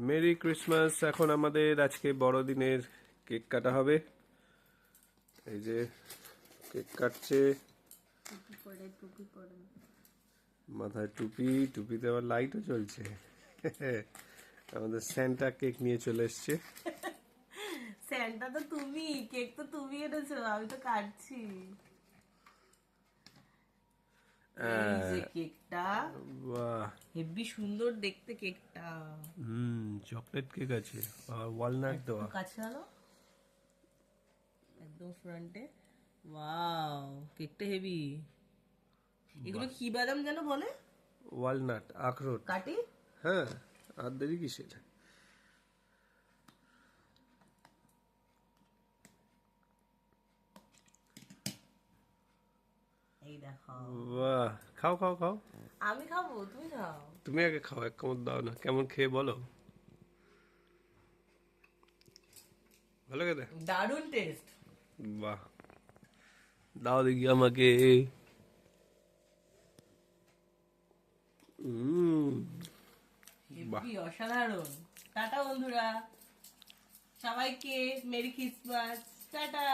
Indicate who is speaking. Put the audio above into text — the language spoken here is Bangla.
Speaker 1: Merry Christmas. এখন আমাদের আজকে বড়দিনের কেক কাটা হবে। এই যে কেক কাটছে, মাথায় টুপি, টুপিতে আবার লাইটও জ্বলছে। আমাদের স্যান্টা কেক নিয়ে চলে এসছে।
Speaker 2: স্যান্টা তো তুমি, কেক তো তুমি এনেছো, আমি তো কাটছি। এই যে কেকটা,
Speaker 1: বাহ,
Speaker 2: হেভি সুন্দর দেখতে কেকটা।
Speaker 1: চকলেট কেক আছে আর ওয়ালনাট
Speaker 2: একটু
Speaker 1: দেওয়া।
Speaker 2: কাছে আনো, একদম ফ্রন্টে। ওয়াও, কেকটা হেভি। এগুলো কি বাদাম যেন বলে?
Speaker 1: ওয়ালনাট, আখরোট।
Speaker 2: কাটি।
Speaker 1: হ্যাঁ, আর দেরি কিসের?
Speaker 2: এই দেখো,
Speaker 1: বাহ, খাও খাও খাও।
Speaker 2: আমি খাবো, তুমি খাও।
Speaker 1: তুমি আগে খাও, এক কামড় দাও না, কেমন খেয়ে বলো। ভালো খেতে?
Speaker 2: দারুণ টেস্ট।
Speaker 1: বাহ, দাও দেখি আমাকে। বাহ।
Speaker 2: হেভি, অসাধারণ। টাটা বন্ধুরা, সবাইকে মেরি ক্রিসমাস, টাটা।